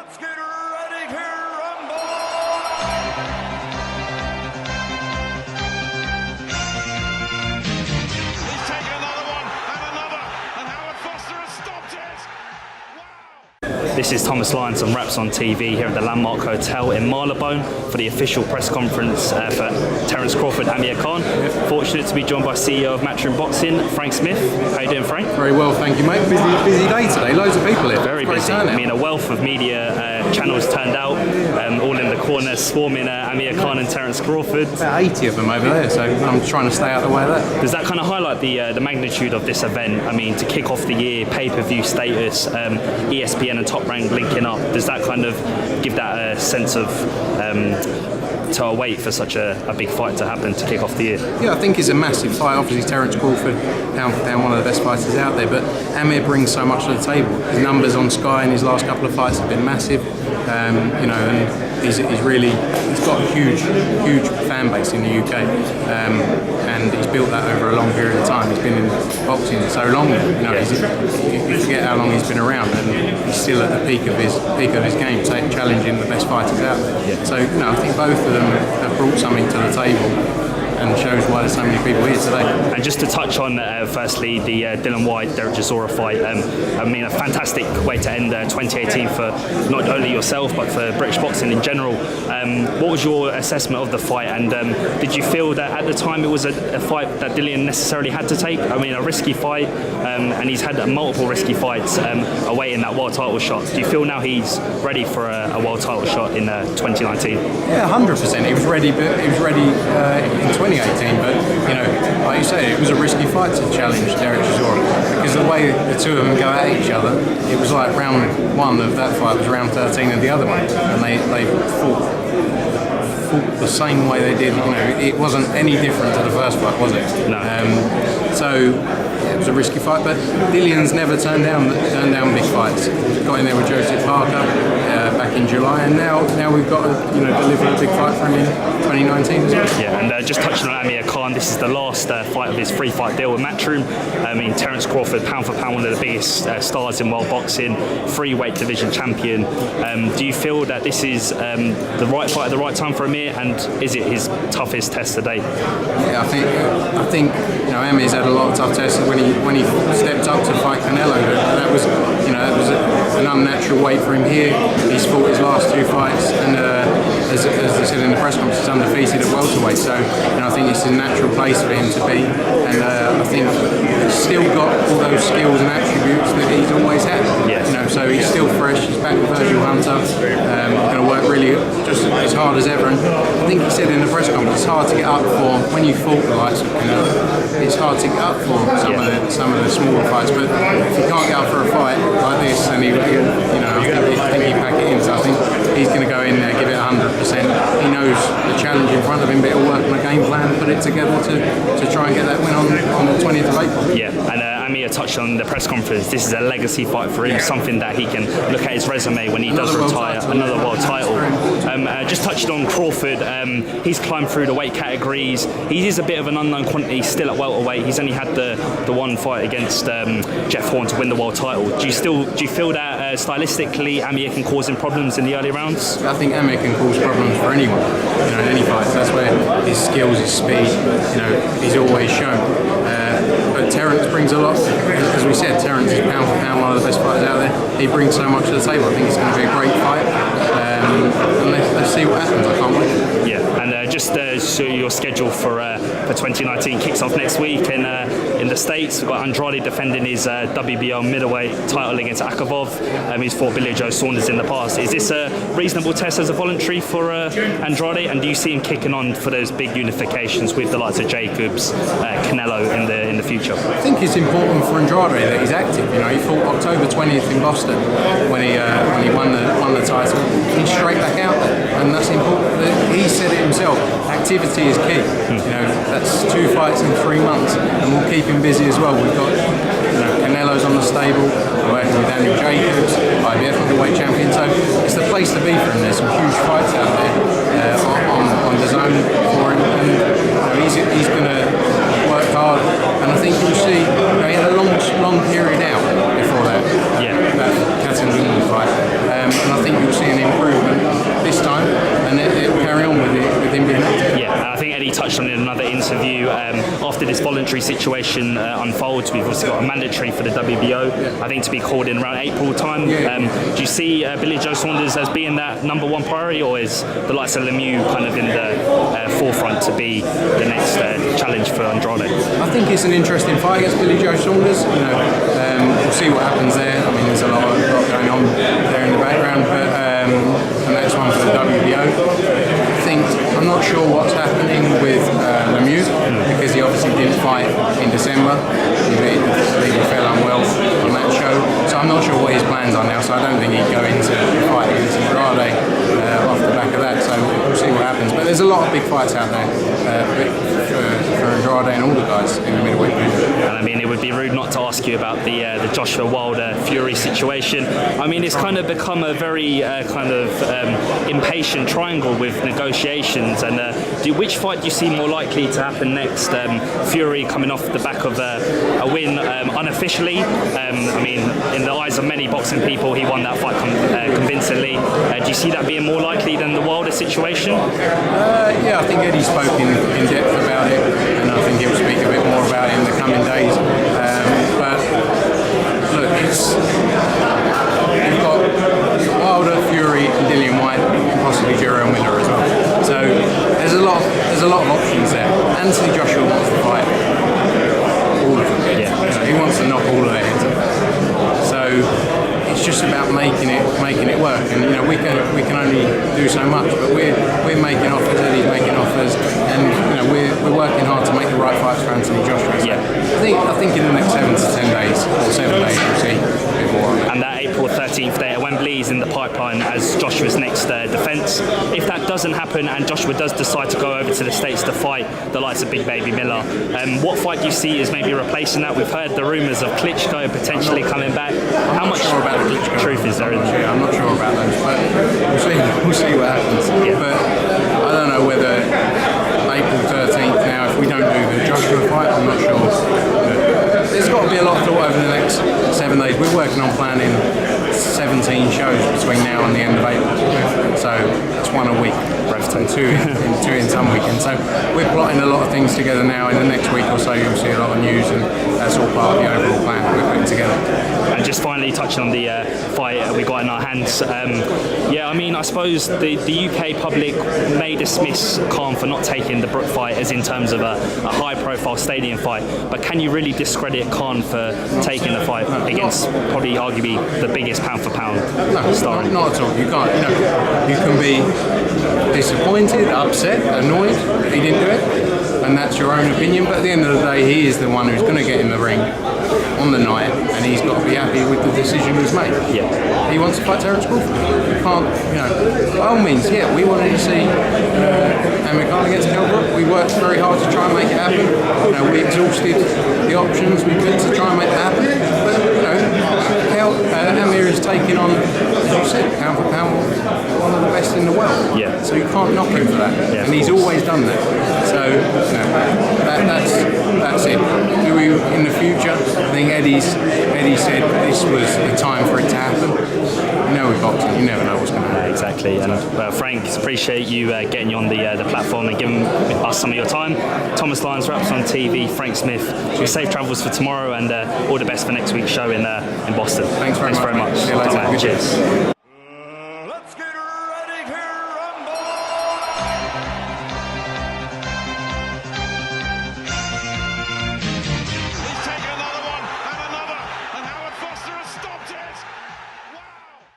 Let's get ready to rumble! He's taken another one, and Howard Foster has stopped it! Wow! This is Thomas Lyons on Raps on TV here at the Landmark Hotel in Marylebone for the official press conference for Terence Crawford and Amir Khan. Fortunate to be joined by CEO of Matchroom Boxing, Frank Smith. How you doing, Frank? Very well, thank you, mate. Busy day today. Loads of people here. Very busy. I mean, a wealth of media channels turned out, all in the corner, swarming Amir Khan and Terence Crawford. About 80 of them over there, so I'm trying to stay out of the way of that. Does that kind of highlight the magnitude of this event? I mean, to kick off the year, pay-per-view status, ESPN and Top Rank linking up, does that kind of give that a sense of to await for such a big fight to happen to kick off the year? Yeah, I think it's a massive fight. Obviously, Terence Crawford, pound for pound, one of the best fighters out there, but Amir brings so much to the table. His numbers on Sky in his last couple of fights have been massive, and he's got a huge fan base in the UK, and he's built that over a long period of time. He's been in boxing so long, you forget how long he's been around, and he's still at the peak of his game, challenging the best fighters out there. Yeah. So, I think both of them have brought something to the table, and shows why there's so many people here today. And just to touch on, firstly, the Dillian Whyte, Derek Chisora fight. I mean, a fantastic way to end 2018 for not only yourself, but for British boxing in general. What was your assessment of the fight? And did you feel that at the time it was a fight that Dillian necessarily had to take? I mean, a risky fight, and he's had multiple risky fights awaiting that world title shot. Do you feel now he's ready for a world title shot in 2019? Yeah, 100%. He was ready, but he was ready in 2018, but like you say, it was a risky fight to challenge Derek Chisora, because the way the two of them go at each other, it was like round one of that fight was round 13 of the other one, and they fought the same way they did. It wasn't any different to the first fight, was it? No. So it was a risky fight, but Dillian's never turned down big fights. Got in there with Joseph Parker back in July, and now we've got to deliver a big fight for him in 2019 as well. Yeah, and just touching on Amir Khan, this is the last fight of his 3-fight deal with Matchroom. I mean, Terence Crawford, pound for pound, one of the biggest stars in world boxing, free weight division champion. Do you feel that this is the right fight at the right time for Amir, and is it his toughest test to date? Yeah, I think Amir's had a lot of tough tests when he stepped up to fight Canelo. That was an unnatural weight for him here. He's fought his last 2 fights, and as I said in the press conference, he's undefeated at welterweight. So I think it's a natural place for him to be, and I think he's still got all those skills and attributes that he's always had. Yes. So he's still fresh. He's back with Virgil Hunter. Going to work really just as hard as ever. And I think he said in the press conference, it's hard to get up for when you fought the likes of Canelo. It's hard to get up for some of the smaller fights, but if you can't get up for a fight like this, then I think he pack it in. So I think he's going to go in there, give it 100%. He knows the challenge in front of him, but he'll work on a game plan, put it together to try and get that win on the 20th of April. Yeah, and Amir touched on the press conference. This is a legacy fight for him, something that he can look at his resume when he does retire, another world title. Just touched on Crawford. He's climbed through the weight categories. He is a bit of an unknown quantity still at welterweight. He's only had the one fight against Jeff Horn to win the world title. Do you feel that stylistically Amir can cause him problems in the early rounds? I think Amir can cause problems for anyone, in any fight. That's where his skills, his speed, he's always shown. But Terence brings a lot. As we said, Terence is pound for pound one of the best fighters out there. He brings so much to the table. I think it's going to be a great fight. And let's see what happens. I can't wait. Yeah, and just so your schedule for 2019 kicks off next week in the States. We've got Andrade defending his WBO middleweight title against Akavov. He's fought Billy Joe Saunders in the past. Is this a reasonable test as a voluntary for Andrade? And do you see him kicking on for those big unifications with the likes of Jacobs, Canelo in the future? I think it's important for Andrade that he's active. He fought October 20th in Boston when he won the title. He's straight back out there, and that's important. He said it himself. Activity is key. That's 2 fights in 3 months, and we'll keep him busy as well. We've got Canelo's on the stable. We're working with Daniel Jacobs, IBF middleweight champion. So it's the place to be for him. There's some huge fights out there on the zone for him, and he's going to work hard. And I think you'll see. He had a long period out before that. Yeah. That Katzin fight, and I think you'll see pay-per-view after this voluntary situation unfolds. We've also got a mandatory for the WBO, I think, to be called in around April time. Do you see Billy Joe Saunders as being that number one priority, or is the likes of Lemieux kind of in the forefront to be the next challenge for Andrade? I think it's an interesting fight against Billy Joe Saunders. We'll see what happens there. I mean, there's a lot going on there in the background, but and that's one for the WBO. I'm not sure what's happening with Lemieux, because he obviously didn't fight in December. I believe he fell unwell on that show, so I'm not sure what his plans are now. So I don't think he'd go into the fight against Andrade off the back of that. So we'll see what happens. But there's a lot of big fights out there for Andrade and all the guys in the middleweight division. And I mean, it would be rude not to ask you about the Joshua Wilder Fury situation. I mean, it's kind of become a very impatient triangle with negotiations. And which fight do you see more likely to happen next? Fury coming off the back of a win unofficially. I mean, in the eyes of many boxing people, he won that fight convincingly. Do you see that being more likely than the Wilder situation? Yeah, I think Eddie spoke in depth about it, and I think he'll speak a bit more about it in the coming days. But look, you've got Wilder, Fury, and Dillian White, and possibly Jerome Miller as well. So there's a lot of options there. Anthony Joshua wants to fight all of them. Yeah. He wants to knock all of their heads off. So it's just about making it work. And we can only do so much, but we're making offers, Eddie's making offers, and we're working hard to make the right fights for Anthony Joshua. So I think in the next 7 to 10 days, or 7 days, we'll see a bit more on that. And that April 13th day at Wembley is in the pipeline as Joshua's next defence. If that doesn't happen and Joshua does decide to go over to the States to fight the likes of Big Baby Miller, what fight do you see as maybe replacing that? We've heard the rumours of Klitschko potentially coming back. How much truth is there in that? I'm not sure about those, but we'll see what happens. Yeah. But I don't know whether April 13th now, if we don't do the Joshua fight, I'm not sure. There's got to be a lot of thought over the next 7 days. We're working on planning 17 shows between now and the end of April. So it's one a week. Two in some weekends. So we're plotting a lot of things together now. In the next week or so, you'll see a lot of news, and that's all part of the overall plan that we're putting together. And just finally touching on the fight we got in our hands. I mean, I suppose the UK public may dismiss Khan for not taking the Brook fight as in terms of a high-profile stadium fight, but can you really discredit Khan for taking the fight against probably arguably the biggest pound-for-pound star? Not at all. You can't. You can be disappointed, upset, annoyed that he didn't do it, and that's your own opinion. But at the end of the day, he is the one who's going to get in the ring on the night, and he's got to be happy with the decision he's made. Yeah. He wants to fight Terence Crawford. You can't, by all means, we wanted to see Amir Khan against Kell Brook. We worked very hard to try and make it happen. We exhausted the options we could to try and make it happen. But Amir is taking on, as you said, pound for pound, one of the best in the world. Yeah. So you can't knock him for that. Yeah, and he's always done that. So that's it. In the future, I think Eddie said this was the time for it to happen. With boxing, you never know what's going to happen. Exactly. And Frank, appreciate you getting you on the platform and giving us some of your time. Thomas Lyons, Raps on TV, Frank Smith. Safe travels for tomorrow, and all the best for next week's show in Boston. Thanks very much. See you later. Cheers.